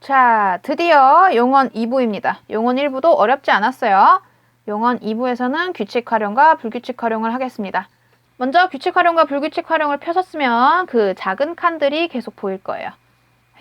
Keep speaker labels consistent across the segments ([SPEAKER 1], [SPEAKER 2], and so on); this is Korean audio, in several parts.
[SPEAKER 1] 자, 드디어 용언 2부입니다. 용언 1부도 어렵지 않았어요. 용언 2부에서는 규칙 활용과 불규칙 활용을 하겠습니다. 먼저 규칙 활용과 불규칙 활용을 펴셨으면 그 작은 칸들이 계속 보일 거예요.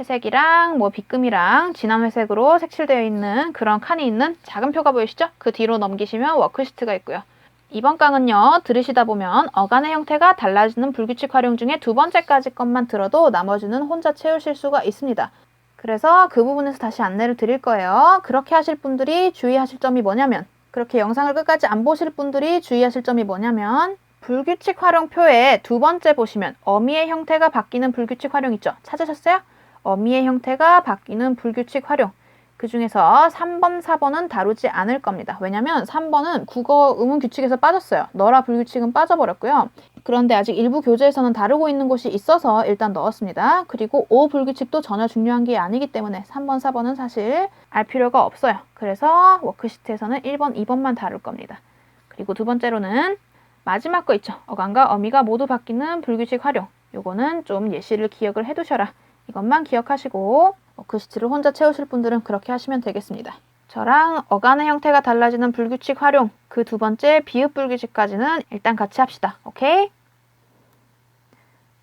[SPEAKER 1] 회색이랑 빗금이랑 진한 회색으로 색칠되어 있는 그런 칸이 있는 작은 표가 보이시죠? 그 뒤로 넘기시면 워크시트가 있고요. 이번 강은요, 들으시다 보면 어간의 형태가 달라지는 불규칙 활용 중에 두 번째까지 것만 들어도 나머지는 혼자 채우실 수가 있습니다. 그래서 그 부분에서 다시 안내를 드릴 거예요. 그렇게 하실 분들이 주의하실 점이 뭐냐면, 그렇게 영상을 끝까지 안 보실 분들이 주의하실 점이 뭐냐면, 불규칙 활용표에 두 번째 보시면 어미의 형태가 바뀌는 불규칙 활용 있죠? 찾으셨어요? 어미의 형태가 바뀌는 불규칙 활용. 그 중에서 3번, 4번은 다루지 않을 겁니다. 왜냐면 3번은 국어 의문 규칙에서 빠졌어요. 너라 불규칙은 빠져버렸고요. 그런데 아직 일부 교재에서는 다루고 있는 곳이 있어서 일단 넣었습니다. 그리고 5 불규칙도 전혀 중요한 게 아니기 때문에 3번, 4번은 사실 알 필요가 없어요. 그래서 워크시트에서는 1번, 2번만 다룰 겁니다. 그리고 두 번째로는 마지막 거 있죠. 어간과 어미가 모두 바뀌는 불규칙 활용. 요거는 좀 예시를 기억을 해두셔라. 이것만 기억하시고 워크시트를 혼자 채우실 분들은 그렇게 하시면 되겠습니다. 저랑 어간의 형태가 달라지는 불규칙 활용, 그 두 번째 비읍 불규칙까지는 일단 같이 합시다. 오케이?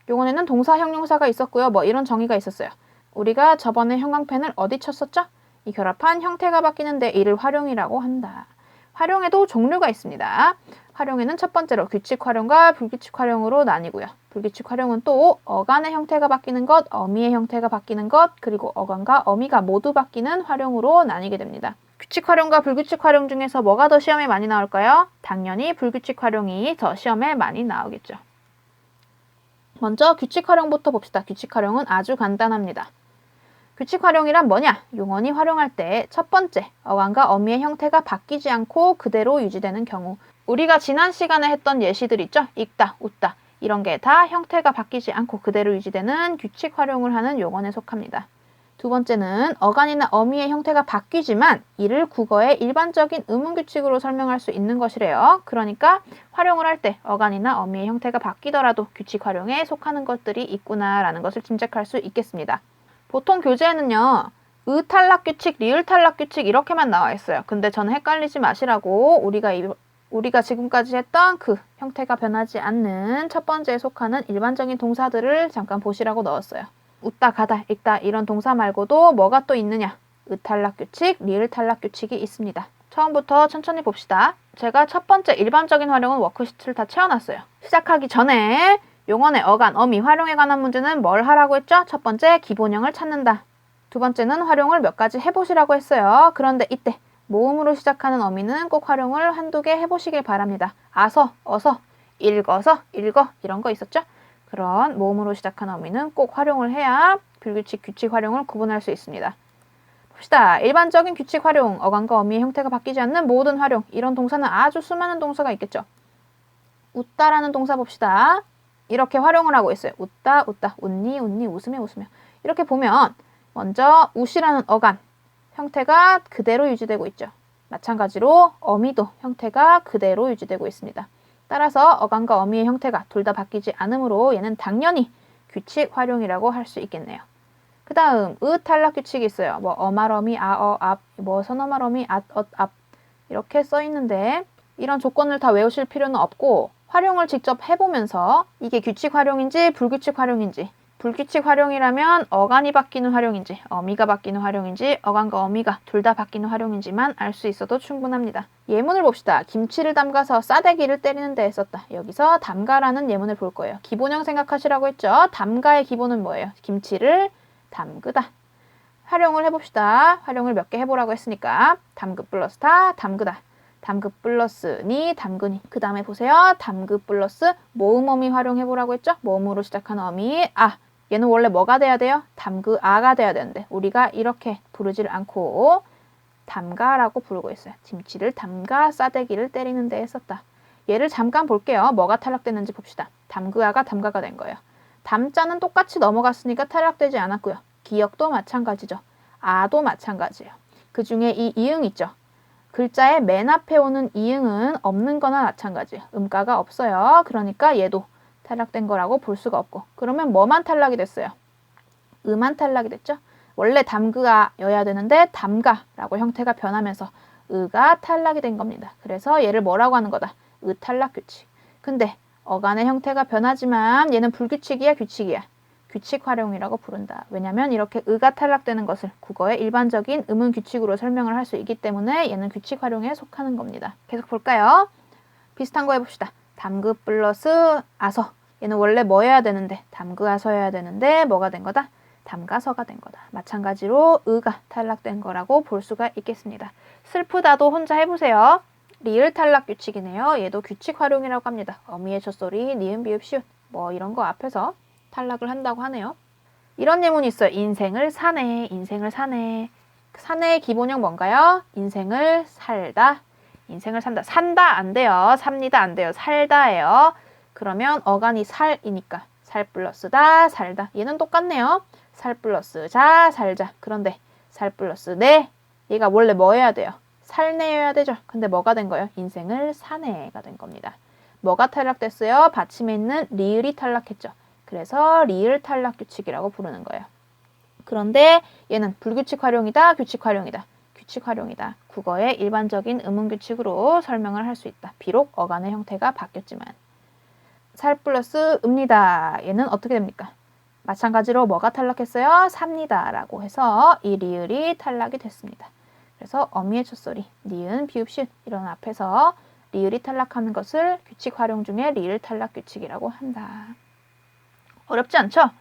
[SPEAKER 1] 요번에는 동사 형용사가 있었고요. 이런 정의가 있었어요. 우리가 저번에 형광펜을 어디 쳤었죠? 이 결합한 형태가 바뀌는데 이를 활용이라고 한다. 활용에도 종류가 있습니다. 활용에는 첫 번째로 규칙 활용과 불규칙 활용으로 나뉘고요. 불규칙 활용은 또 어간의 형태가 바뀌는 것, 어미의 형태가 바뀌는 것, 그리고 어간과 어미가 모두 바뀌는 활용으로 나뉘게 됩니다. 규칙 활용과 불규칙 활용 중에서 뭐가 더 시험에 많이 나올까요? 당연히 불규칙 활용이 더 시험에 많이 나오겠죠. 먼저 규칙 활용부터 봅시다. 규칙 활용은 아주 간단합니다. 규칙 활용이란 뭐냐? 용언이 활용할 때 첫 번째, 어간과 어미의 형태가 바뀌지 않고 그대로 유지되는 경우. 우리가 지난 시간에 했던 예시들 있죠? 읽다, 웃다. 이런 게 다 형태가 바뀌지 않고 그대로 유지되는 규칙 활용을 하는 용언에 속합니다. 두 번째는 어간이나 어미의 형태가 바뀌지만 이를 국어의 일반적인 의문규칙으로 설명할 수 있는 것이래요. 그러니까 활용을 할 때 어간이나 어미의 형태가 바뀌더라도 규칙 활용에 속하는 것들이 있구나라는 것을 짐작할 수 있겠습니다. 보통 교재에는요. 의 탈락 규칙, 리을 탈락 규칙 이렇게만 나와 있어요. 근데 저는 헷갈리지 마시라고 우리가 지금까지 했던 그 형태가 변하지 않는 첫 번째에 속하는 일반적인 동사들을 잠깐 보시라고 넣었어요. 웃다, 가다, 읽다 이런 동사 말고도 뭐가 또 있느냐? 의 탈락 규칙, 리을 탈락 규칙이 있습니다. 처음부터 천천히 봅시다. 제가 첫 번째 일반적인 활용은 워크시트를 다 채워놨어요. 시작하기 전에 용언의 어간, 어미, 활용에 관한 문제는 뭘 하라고 했죠? 첫 번째, 기본형을 찾는다. 두 번째는 활용을 몇 가지 해보시라고 했어요. 그런데 이때 모음으로 시작하는 어미는 꼭 활용을 한두 개 해보시길 바랍니다. 아서, 어서, 읽어서, 읽어 이런 거 있었죠? 그런 모음으로 시작하는 어미는 꼭 활용을 해야 불규칙, 규칙 활용을 구분할 수 있습니다. 봅시다. 일반적인 규칙 활용, 어간과 어미의 형태가 바뀌지 않는 모든 활용. 이런 동사는 아주 수많은 동사가 있겠죠. 웃다라는 동사 봅시다. 이렇게 활용을 하고 있어요. 웃다, 웃다, 웃니, 웃니, 웃으며, 웃으며. 이렇게 보면 먼저 웃이라는 어간, 형태가 그대로 유지되고 있죠. 마찬가지로 어미도 형태가 그대로 유지되고 있습니다. 따라서 어간과 어미의 형태가 둘 다 바뀌지 않으므로 얘는 당연히 규칙 활용이라고 할 수 있겠네요. 그 다음 의 탈락 규칙이 있어요. 어말어미, 아어, 앞, 선어말어미, 앗, 엇, 앞 이렇게 써 있는데 이런 조건을 다 외우실 필요는 없고 활용을 직접 해보면서 이게 규칙 활용인지 불규칙 활용인지, 불규칙 활용이라면 어간이 바뀌는 활용인지 어미가 바뀌는 활용인지 어간과 어미가 둘 다 바뀌는 활용인지만 알 수 있어도 충분합니다. 예문을 봅시다. 김치를 담가서 싸대기를 때리는 데에 썼다. 여기서 담가라는 예문을 볼 거예요. 기본형 생각하시라고 했죠. 담가의 기본은 뭐예요? 김치를 담그다. 활용을 해봅시다. 활용을 몇 개 해보라고 했으니까 담그 플러스 다 담그다. 담그 플러스 니 담그니. 그 다음에 보세요. 담그 플러스 모음 어미 활용해보라고 했죠. 모음으로 시작하는 어미 아. 얘는 원래 뭐가 돼야 돼요? 담그 아가 돼야 되는데 우리가 이렇게 부르지를 않고 담가라고 부르고 있어요. 김치를 담가 싸대기를 때리는 데에 썼다. 얘를 잠깐 볼게요. 뭐가 탈락됐는지 봅시다. 담그아가 담가가 된 거예요. 담자는 똑같이 넘어갔으니까 탈락되지 않았고요. 기역도 마찬가지죠. 아도 마찬가지예요. 그 중에 이 이응 있죠. 글자의 맨 앞에 오는 이응은 없는 거나 마찬가지예요. 음가가 없어요. 그러니까 얘도 탈락된 거라고 볼 수가 없고 그러면 뭐만 탈락이 됐어요? 음만 탈락이 됐죠? 원래 담그아여야 되는데 담가라고 형태가 변하면서 의가 탈락이 된 겁니다. 그래서 얘를 뭐라고 하는 거다? 의탈락 규칙. 근데 어간의 형태가 변하지만 얘는 불규칙이야, 규칙이야? 규칙 활용이라고 부른다. 왜냐면 이렇게 의가 탈락되는 것을 국어의 일반적인 음운 규칙으로 설명을 할 수 있기 때문에 얘는 규칙 활용에 속하는 겁니다. 계속 볼까요? 비슷한 거 해봅시다. 담그 플러스 아서. 얘는 원래 뭐 해야 되는데? 담그아서여야 되는데 뭐가 된 거다? 담가서가 된 거다. 마찬가지로 의가 탈락된 거라고 볼 수가 있겠습니다. 슬프다도 혼자 해보세요. 리을 탈락 규칙이네요. 얘도 규칙 활용이라고 합니다. 어미의 첫소리, 니은, 비읍, 시읒 뭐 이런 거 앞에서 탈락을 한다고 하네요. 이런 예문이 있어요. 인생을 사네, 인생을 사네. 사네의 기본형 뭔가요? 인생을 살다, 인생을 산다. 산다 안 돼요. 삽니다 안 돼요. 살다예요. 그러면 어간이 살이니까 살 플러스다, 살다. 얘는 똑같네요. 살 플러스 자, 살자. 그런데 살 플러스 네, 얘가 원래 뭐 해야 돼요? 살네여야 되죠. 근데 뭐가 된 거예요? 인생을 사네가 된 겁니다. 뭐가 탈락됐어요? 받침에 있는 리을이 탈락했죠. 그래서 리을 탈락 규칙이라고 부르는 거예요. 그런데 얘는 불규칙 활용이다, 규칙 활용이다. 규칙 활용이다. 국어의 일반적인 음운 규칙으로 설명을 할 수 있다. 비록 어간의 형태가 바뀌었지만. 살 플러스 읍니다. 얘는 어떻게 됩니까? 마찬가지로 뭐가 탈락했어요? 삽니다 라고 해서 이 리을이 탈락이 됐습니다. 그래서 어미의 첫소리, 니은, 비읍, 시읒 이런 앞에서 리을이 탈락하는 것을 규칙 활용 중에 리을 탈락 규칙이라고 한다. 어렵지 않죠?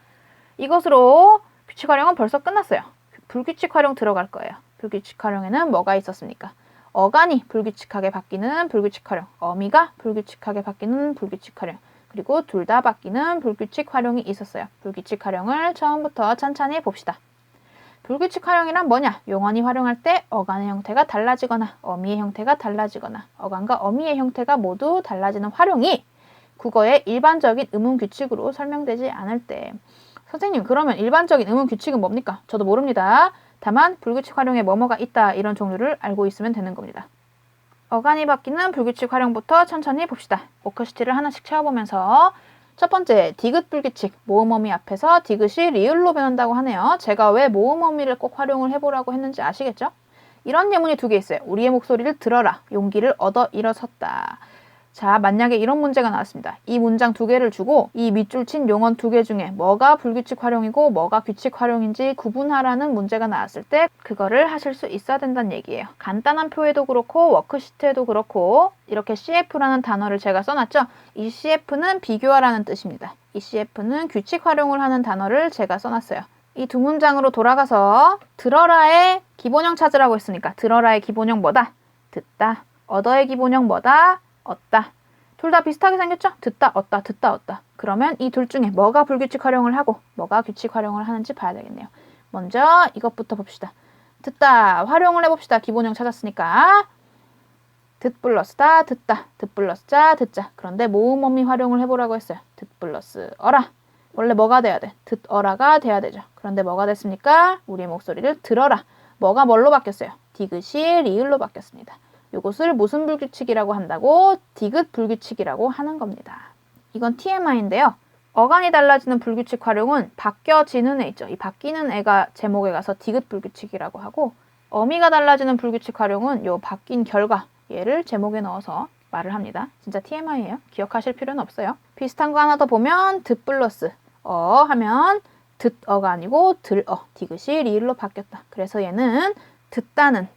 [SPEAKER 1] 이것으로 규칙 활용은 벌써 끝났어요. 불규칙 활용 들어갈 거예요. 불규칙 활용에는 뭐가 있었습니까? 어간이 불규칙하게 바뀌는 불규칙 활용, 어미가 불규칙하게 바뀌는 불규칙 활용, 그리고 둘 다 바뀌는 불규칙 활용이 있었어요. 불규칙 활용을 처음부터 찬찬히 봅시다. 불규칙 활용이란 뭐냐? 용언이 활용할 때 어간의 형태가 달라지거나 어미의 형태가 달라지거나 어간과 어미의 형태가 모두 달라지는 활용이 국어의 일반적인 음운 규칙으로 설명되지 않을 때. 선생님, 그러면 일반적인 음운 규칙은 뭡니까? 저도 모릅니다. 다만 불규칙 활용에 뭐뭐가 있다 이런 종류를 알고 있으면 되는 겁니다. 어간이 바뀌는 불규칙 활용부터 천천히 봅시다. 워크시트를 하나씩 채워보면서 첫 번째, 디귿 불규칙, 모음 어미 앞에서 디귿이 리을로 변한다고 하네요. 제가 왜 모음 어미를 꼭 활용을 해보라고 했는지 아시겠죠? 이런 예문이 두 개 있어요. 우리의 목소리를 들어라, 용기를 얻어 일어섰다. 자, 만약에 이런 문제가 나왔습니다. 이 문장 두 개를 주고 이 밑줄 친 용언 두 개 중에 뭐가 불규칙 활용이고 뭐가 규칙 활용인지 구분하라는 문제가 나왔을 때 그거를 하실 수 있어야 된다는 얘기예요. 간단한 표에도 그렇고 워크시트에도 그렇고 이렇게 CF라는 단어를 제가 써놨죠. 이 CF는 비교하라는 뜻입니다. 이 CF는 규칙 활용을 하는 단어를 제가 써놨어요. 이 두 문장으로 돌아가서 들어라의 기본형 찾으라고 했으니까 들어라의 기본형 뭐다? 듣다. 얻어의 기본형 뭐다? 얻다. 둘 다 비슷하게 생겼죠? 듣다, 얻다, 듣다, 얻다. 그러면 이 둘 중에 뭐가 불규칙 활용을 하고 뭐가 규칙 활용을 하는지 봐야 되겠네요. 먼저 이것부터 봅시다. 듣다, 활용을 해봅시다. 기본형 찾았으니까. 듣 플러스다, 듣다. 듣 플러스 자, 듣자. 그런데 모음 어미 활용을 해보라고 했어요. 듣 플러스 어라. 원래 뭐가 돼야 돼? 듣 어라가 돼야 되죠. 그런데 뭐가 됐습니까? 우리의 목소리를 들어라. 뭐가 뭘로 바뀌었어요? 디귿이 리을로 바뀌었습니다. 이것을 무슨 불규칙이라고 한다고? 디귿 불규칙이라고 하는 겁니다. 이건 TMI인데요. 어간이 달라지는 불규칙 활용은 바뀌어지는 애 있죠. 이 바뀌는 애가 제목에 가서 디귿 불규칙이라고 하고 어미가 달라지는 불규칙 활용은 요 바뀐 결과 얘를 제목에 넣어서 말을 합니다. 진짜 TMI예요. 기억하실 필요는 없어요. 비슷한 거 하나 더 보면 듣 플러스 어 하면 듣어가 아니고 들어. 디귿이 리을로 바뀌었다. 그래서 얘는 듣다는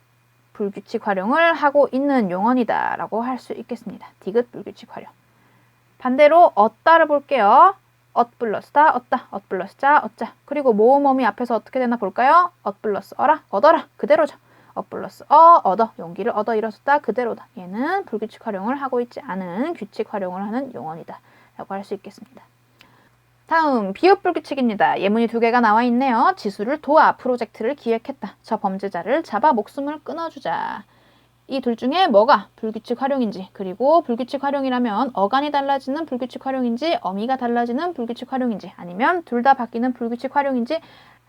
[SPEAKER 1] 불규칙 활용을 하고 있는 용언이다 라고 할 수 있겠습니다. 디귿 불규칙 활용. 반대로 얻다를 볼게요. 얻 플러스다, 얻다, 얻 플러스 자, 얻자. 그리고 모음 어미 앞에서 어떻게 되나 볼까요? 얻 플러스 어라, 얻어라. 그대로죠. 얻 플러스 얻어, 용기를 얻어 일어섰다. 그대로다. 얘는 불규칙 활용을 하고 있지 않은 규칙 활용을 하는 용언이다 라고 할 수 있겠습니다. 다음 비읍 불규칙입니다. 예문이 두 개가 나와 있네요. 지수를 도와 프로젝트를 기획했다. 저 범죄자를 잡아 목숨을 끊어주자. 이 둘 중에 뭐가 불규칙 활용인지 그리고 불규칙 활용이라면 어간이 달라지는 불규칙 활용인지 어미가 달라지는 불규칙 활용인지 아니면 둘 다 바뀌는 불규칙 활용인지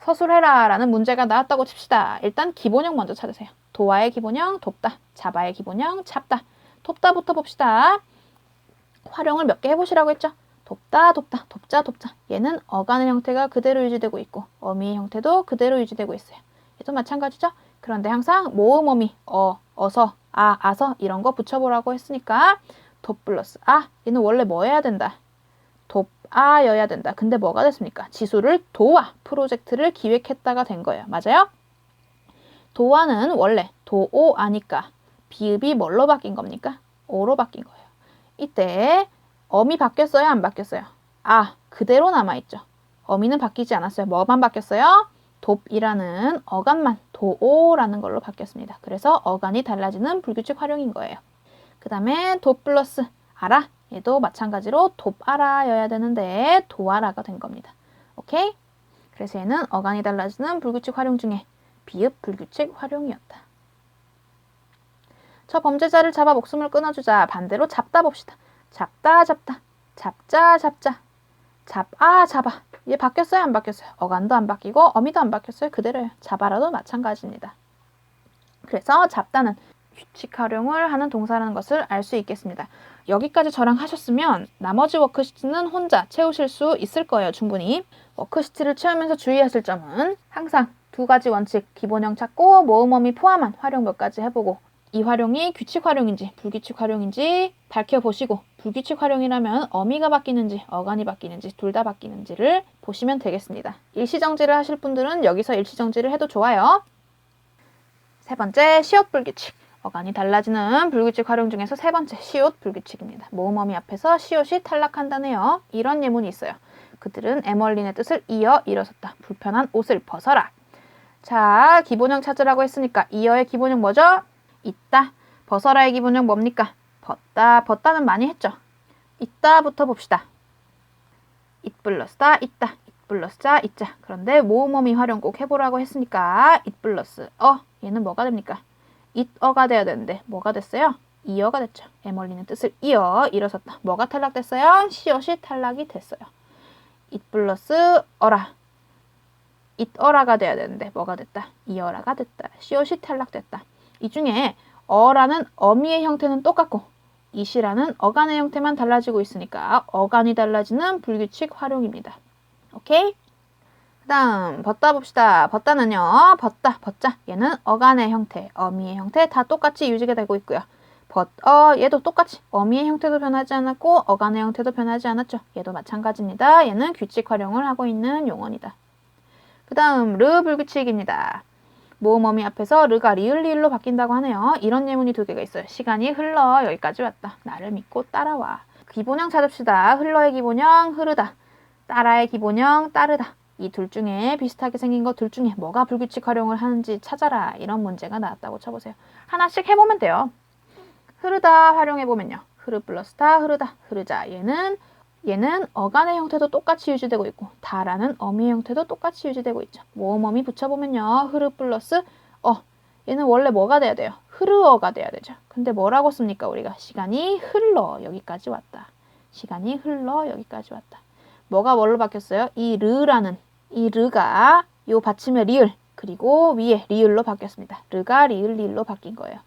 [SPEAKER 1] 서술해라 라는 문제가 나왔다고 칩시다. 일단 기본형 먼저 찾으세요. 도와의 기본형 돕다. 잡아의 기본형 잡다. 돕다부터 봅시다. 활용을 몇 개 해보시라고 했죠? 돕다, 돕다, 돕자, 돕자. 얘는 어간의 형태가 그대로 유지되고 있고 어미의 형태도 그대로 유지되고 있어요. 얘도 마찬가지죠? 그런데 항상 모음 어미, 어서, 아서 이런 거 붙여보라고 했으니까 돕 플러스 얘는 원래 뭐 해야 된다? 돕아여야 된다. 근데 뭐가 됐습니까? 지수를 도와 프로젝트를 기획했다가 된 거예요. 맞아요? 도와는 원래 도오아니까 비읍이 뭘로 바뀐 겁니까? 오로 바뀐 거예요. 이때 어미 바뀌었어요? 안 바뀌었어요? 그대로 남아있죠. 어미는 바뀌지 않았어요. 뭐만 바뀌었어요? 돕이라는 어간만 도오라는 걸로 바뀌었습니다. 그래서 어간이 달라지는 불규칙 활용인 거예요. 그 다음에 돕 플러스 알아. 얘도 마찬가지로 돕알아여야 되는데 도알아가 된 겁니다. 오케이? 그래서 얘는 어간이 달라지는 불규칙 활용 중에 비읍 불규칙 활용이었다. 저 범죄자를 잡아 목숨을 끊어주자. 반대로 잡다 봅시다. 잡다 잡다 잡자 잡자 잡아 얘 바뀌었어요? 안 바뀌었어요? 어간도 안 바뀌고 어미도 안 바뀌었어요? 그대로예요. 잡아라도 마찬가지입니다. 그래서 잡다는 규칙 활용을 하는 동사라는 것을 알 수 있겠습니다. 여기까지 저랑 하셨으면 나머지 워크시트는 혼자 채우실 수 있을 거예요. 충분히. 워크시트를 채우면서 주의하실 점은 항상 두 가지 원칙, 기본형 찾고 모음 어미 포함한 활용 몇 가지 해보고 이 활용이 규칙 활용인지 불규칙 활용인지 밝혀보시고 불규칙 활용이라면 어미가 바뀌는지 어간이 바뀌는지 둘 다 바뀌는지를 보시면 되겠습니다. 일시정지를 하실 분들은 여기서 일시정지를 해도 좋아요. 세 번째, 시옷 불규칙. 어간이 달라지는 불규칙 활용 중에서 세 번째, 시옷 불규칙입니다. 모음 어미 앞에서 시옷이 탈락한다네요. 이런 예문이 있어요. 그들은 에멀린의 뜻을 이어 일어섰다. 불편한 옷을 벗어라. 자, 기본형 찾으라고 했으니까 이어의 기본형 뭐죠? 있다. 벗어라의 기본형 뭡니까? 벗다. 벗다는 많이 했죠. 있다부터 봅시다. it 플러스다. 있다. it 플러스자. 있자. 그런데 모음 어미 활용 꼭 해보라고 했으니까 it 플러스 얘는 뭐가 됩니까? it어가 돼야 되는데 뭐가 됐어요? 이어가 됐죠. 에멀린의 뜻을 이어 일어섰다. 뭐가 탈락됐어요? 시옷이 탈락이 됐어요. it 플러스 어라. it어라가 돼야 되는데 뭐가 됐다? 이어라가 됐다. 시옷이 탈락됐다. 이 중에 어라는 어미의 형태는 똑같고 it이라는 어간의 형태만 달라지고 있으니까 어간이 달라지는 불규칙 활용입니다. 오케이? 그 다음 벗다 봅시다. 벗다는요. 벗다, 벗자. 얘는 어간의 형태, 어미의 형태 다 똑같이 유지가 되고 있고요. 얘도 똑같이 어미의 형태도 변하지 않았고 어간의 형태도 변하지 않았죠. 얘도 마찬가지입니다. 얘는 규칙 활용을 하고 있는 용언이다. 그 다음 르 불규칙입니다. 모음 어미 앞에서 르가 리을 리을로 바뀐다고 하네요. 이런 예문이 두 개가 있어요. 시간이 흘러 여기까지 왔다. 나를 믿고 따라와. 기본형 찾읍시다. 흘러의 기본형 흐르다. 따라의 기본형 따르다. 이 둘 중에 비슷하게 생긴 것 둘 중에 뭐가 불규칙 활용을 하는지 찾아라. 이런 문제가 나왔다고 쳐보세요. 하나씩 해보면 돼요. 흐르다 활용해보면요. 흐르 플러스다 흐르다 흐르자. 얘는 어간의 형태도 똑같이 유지되고 있고 다라는 어미의 형태도 똑같이 유지되고 있죠. 모음 어미 붙여보면요. 흐르 플러스 얘는 원래 뭐가 돼야 돼요? 흐르어가 돼야 되죠. 근데 뭐라고 씁니까? 우리가 시간이 흘러 여기까지 왔다. 시간이 흘러 여기까지 왔다. 뭐가 뭘로 바뀌었어요? 이 르가 요 받침의 리을 그리고 위에 리을로 바뀌었습니다. 르가 리을 리을로 바뀐 거예요.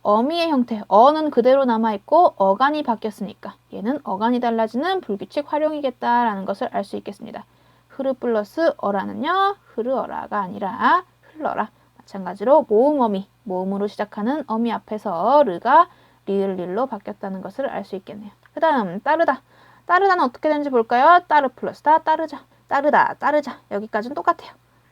[SPEAKER 1] 어미의 형태, 어는 그대로 남아있고 어간이 바뀌었으니까 얘는 어간이 달라지는 불규칙 활용이겠다라는 것을 알 수 있겠습니다. 흐르 플러스 어라는요. 흐르어라가 아니라 흘러라. 마찬가지로 모음 어미, 모음으로 시작하는 어미 앞에서 르가 리을 릴로 바뀌었다는 것을 알 수 있겠네요. 그 다음 따르다. 따르다는 어떻게 되는지 볼까요? 따르 플러스다 따르자. 따르다 따르자. 여기까지는 똑같아요.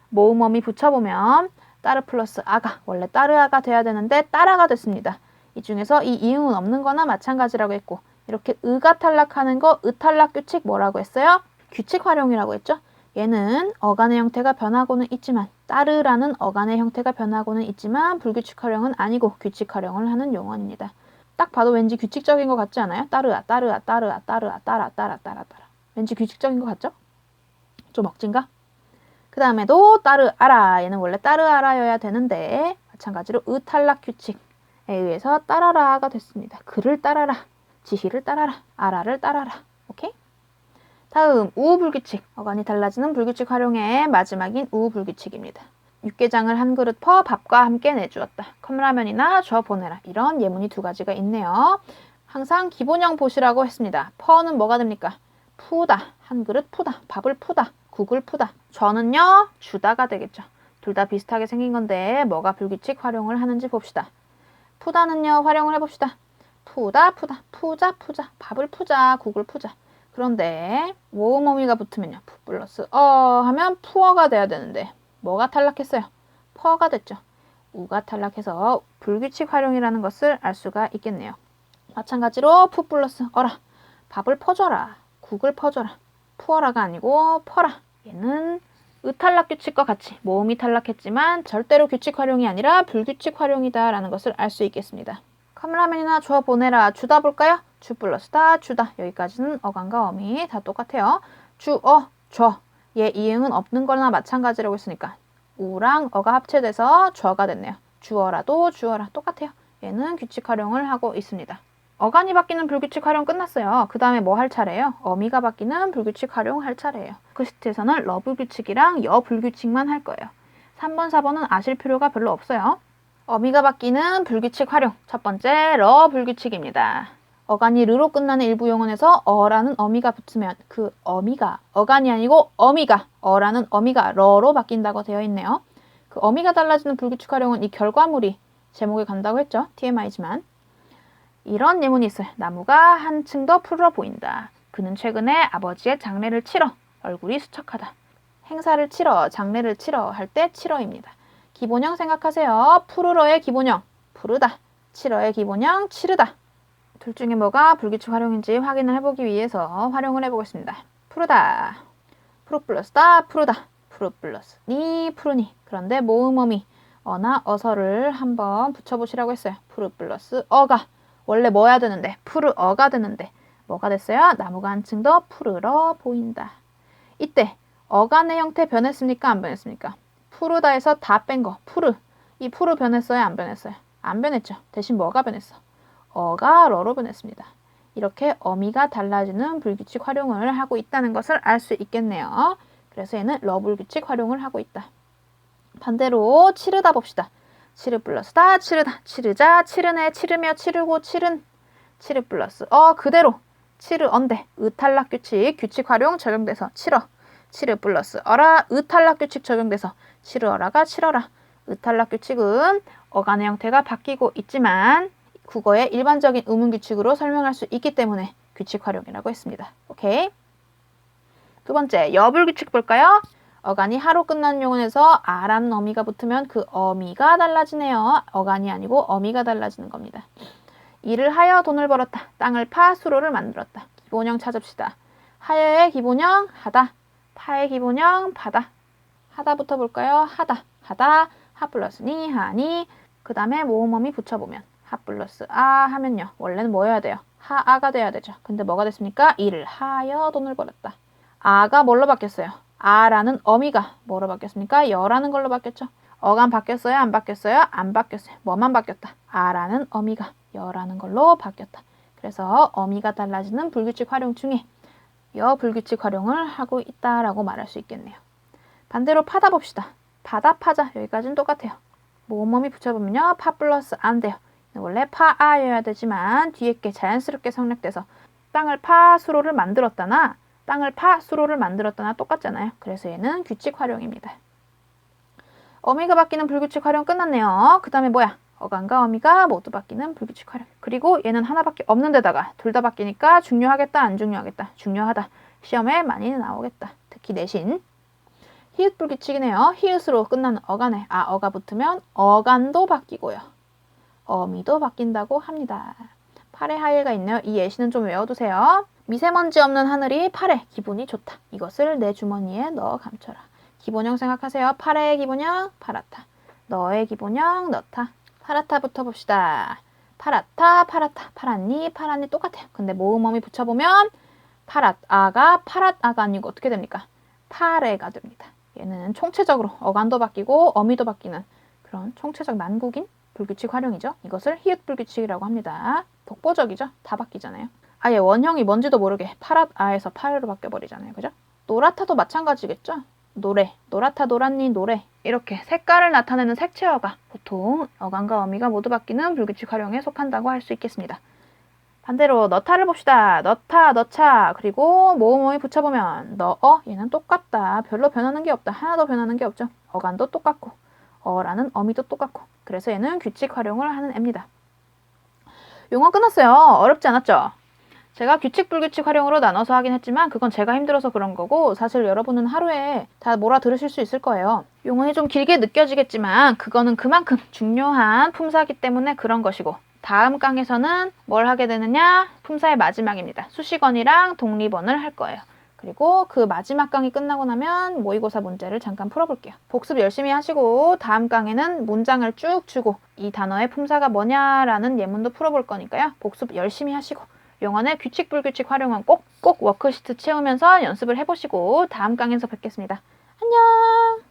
[SPEAKER 1] 모음 어미 붙여보면 따르 플러스 아가 원래 따르아가 돼야 되는데 따라가 됐습니다. 이 중에서 이 이응은 없는 거나 마찬가지라고 했고 이렇게 의가 탈락하는 거 의탈락 규칙 뭐라고 했어요? 규칙 활용이라고 했죠. 얘는 어간의 형태가 변하고는 있지만 따르라는 어간의 형태가 변하고는 있지만 불규칙 활용은 아니고 규칙 활용을 하는 용언입니다. 딱 봐도 왠지 규칙적인 것 같지 않아요? 따르아 따르아 따르아 따르아 따라 따라 따라 따라 왠지 규칙적인 것 같죠? 좀 억진가? 그 다음에도 따르아라. 얘는 원래 따르아라여야 되는데 마찬가지로 의탈락 규칙에 의해서 따라라가 됐습니다. 그를 따라라. 지시를 따라라. 아라를 따라라. 오케이? 다음 우불규칙. 어간이 달라지는 불규칙 활용의 마지막인 우불규칙입니다. 육개장을 한 그릇 퍼 밥과 함께 내주었다. 컵라면이나 줘 보내라. 이런 예문이 두 가지가 있네요. 항상 기본형 보시라고 했습니다. 퍼는 뭐가 됩니까? 푸다, 한 그릇 푸다, 밥을 푸다, 국을 푸다. 저는요, 주다가 되겠죠. 둘 다 비슷하게 생긴 건데 뭐가 불규칙 활용을 하는지 봅시다. 푸다는요, 활용을 해봅시다. 푸다, 푸다, 푸자, 푸자, 밥을 푸자, 국을 푸자. 그런데 모음어미가 붙으면요, 푸 플러스 하면 푸어가 돼야 되는데 뭐가 탈락했어요? 퍼가 됐죠. 우가 탈락해서 불규칙 활용이라는 것을 알 수가 있겠네요. 마찬가지로 푸 플러스 어라, 밥을 퍼줘라, 국을 퍼줘라. 푸어라가 아니고 퍼라. 얘는 의탈락 규칙과 같이 모음이 탈락했지만 절대로 규칙 활용이 아니라 불규칙 활용이다 라는 것을 알 수 있겠습니다. 카메라맨이나 줘 보내라. 주다 볼까요? 주 플러스 다, 주다. 여기까지는 어간과 어미 다 똑같아요. 주어, 줘. 얘 이응은 없는 거나 마찬가지라고 했으니까 우랑 어가 합체돼서 줘가 됐네요. 주어라도 주어라 똑같아요. 얘는 규칙 활용을 하고 있습니다. 어간이 바뀌는 불규칙 활용 끝났어요. 그 다음에 뭐 할 차례예요? 어미가 바뀌는 불규칙 활용 할 차례예요. 그 시트에서는 러 불규칙이랑 여 불규칙만 할 거예요. 3번, 4번은 아실 필요가 별로 없어요. 어미가 바뀌는 불규칙 활용. 첫 번째, 러 불규칙입니다. 어간이 르로 끝나는 일부 용언에서 어라는 어미가 붙으면 그 어미가 어간이 아니고 어미가 어라는 어미가 러로 바뀐다고 되어 있네요. 그 어미가 달라지는 불규칙 활용은 이 결과물이 제목에 간다고 했죠. TMI지만. 이런 예문이 있어요. 나무가 한층 더 푸르러 보인다. 그는 최근에 아버지의 장례를 치러 얼굴이 수척하다. 행사를 치러, 장례를 치러 할 때 치러입니다. 기본형 생각하세요. 푸르러의 기본형, 푸르다. 치러의 기본형, 치르다. 둘 중에 뭐가 불규칙 활용인지 확인을 해보기 위해서 활용을 해보겠습니다. 푸르다. 푸르 플러스 다, 푸르다. 푸르 플러스 니, 푸르니. 그런데 모음어미, 어나 어서를 한번 붙여보시라고 했어요. 푸르 플러스 어가. 원래 뭐 해야 되는데? 푸르어가 되는데. 뭐가 됐어요? 나무가 한층 더 푸르러 보인다. 이때 어간의 형태 변했습니까? 안 변했습니까? 푸르다에서 다 뺀 거, 푸르. 이 푸르 변했어요? 안 변했어요? 안 변했죠. 대신 뭐가 변했어? 어가 러로 변했습니다. 이렇게 어미가 달라지는 불규칙 활용을 하고 있다는 것을 알 수 있겠네요. 그래서 얘는 러 불규칙 활용을 하고 있다. 반대로 치르다 봅시다. 치르 플러스 다, 치르다. 치르자, 치르네, 치르며, 치르고, 치른. 치르 플러스 그대로. 치르언데 의탈락 규칙 활용 적용돼서 치러. 치르 플러스 어라 의탈락 규칙 적용돼서 치르어라가 치러라. 의탈락 규칙은 어간의 형태가 바뀌고 있지만 국어의 일반적인 의문 규칙으로 설명할 수 있기 때문에 규칙 활용이라고 했습니다. 오케이. 두 번째, 여불 규칙 볼까요? 어간이 하로 끝나는 용언에서 아라는 어미가 붙으면 그 어미가 달라지네요. 어간이 아니고 어미가 달라지는 겁니다. 일을 하여 돈을 벌었다. 땅을 파 수로를 만들었다. 기본형 찾읍시다. 하여의 기본형 하다. 파의 기본형 파다. 하다부터 볼까요? 하다. 하다. 하 플러스 니 하니. 그 다음에 모음어미 붙여보면 하 플러스 아 하면요. 원래는 뭐 해야 돼요? 하아가 돼야 되죠. 근데 뭐가 됐습니까? 일을 하여 돈을 벌었다. 아가 뭘로 바뀌었어요? 아라는 어미가 뭐로 바뀌었습니까? 여라는 걸로 바뀌었죠. 어간 바뀌었어요? 안 바뀌었어요? 안 바뀌었어요. 뭐만 바뀌었다? 아라는 어미가 여라는 걸로 바뀌었다. 그래서 어미가 달라지는 불규칙 활용 중에 여 불규칙 활용을 하고 있다라고 말할 수 있겠네요. 반대로 파다 봅시다. 파다, 파자. 여기까지는 똑같아요. 모음어미 붙여보면요. 파 플러스 안 돼요. 원래 파아여야 되지만 뒤에 게 자연스럽게省略돼서 땅을 파 수로를 만들었다나 땅을 파 수로를 만들었다나 똑같잖아요. 그래서 얘는 규칙 활용입니다. 어미가 바뀌는 불규칙 활용 끝났네요. 그 다음에 뭐야? 어간과 어미가 모두 바뀌는 불규칙 활용. 그리고 얘는 하나밖에 없는 데다가 둘 다 바뀌니까 중요하겠다, 안 중요하겠다? 중요하다. 시험에 많이 나오겠다. 특히 내신. 히읗 불규칙이네요. 히읗으로 끝나는 어간에 어가 붙으면 어간도 바뀌고요. 어미도 바뀐다고 합니다. 팔에 하얘가 있네요. 이 예시는 좀 외워두세요. 미세먼지 없는 하늘이 파래. 기분이 좋다. 이것을 내 주머니에 넣어 감춰라. 기본형 생각하세요. 파래의 기본형 파랗다. 너의 기본형 넣다. 파랗다부터 봅시다. 파랗다, 파랗다, 파랗니, 파랗니 똑같아요. 근데 모음어미 붙여보면 파랗아가 파랗아가 아니고 어떻게 됩니까? 파래가 됩니다. 얘는 총체적으로 어간도 바뀌고 어미도 바뀌는 그런 총체적 난국인 불규칙 활용이죠. 이것을 히읗 불규칙이라고 합니다. 독보적이죠. 다 바뀌잖아요. 아예 원형이 뭔지도 모르게 파랏아에서 파래로 바뀌어버리잖아요. 그죠? 노랗다도 마찬가지겠죠. 노래, 노랗다, 노랗니, 노래 이렇게 색깔을 나타내는 색채어가 보통 어간과 어미가 모두 바뀌는 불규칙 활용에 속한다고 할 수 있겠습니다. 반대로 너타를 봅시다. 너타, 너차. 그리고 뭐뭐에 붙여보면 너어 얘는 똑같다. 별로 변하는 게 없다. 하나도 변하는 게 없죠. 어간도 똑같고 어라는 어미도 똑같고 그래서 얘는 규칙 활용을 하는 애입니다. 용어 끝났어요. 어렵지 않았죠? 제가 규칙 불규칙 활용으로 나눠서 하긴 했지만 그건 제가 힘들어서 그런 거고 사실 여러분은 하루에 다 몰아 들으실 수 있을 거예요. 용어는 좀 길게 느껴지겠지만 그거는 그만큼 중요한 품사기 때문에 그런 것이고 다음 강에서는 뭘 하게 되느냐? 품사의 마지막입니다. 수식원이랑 독립원을 할 거예요. 그리고 그 마지막 강이 끝나고 나면 모의고사 문제를 잠깐 풀어볼게요. 복습 열심히 하시고 다음 강에는 문장을 쭉 주고 이 단어의 품사가 뭐냐라는 예문도 풀어볼 거니까요. 복습 열심히 하시고 용어의 규칙 불규칙 활용은 꼭 워크시트 채우면서 연습을 해보시고 다음 강에서 뵙겠습니다. 안녕!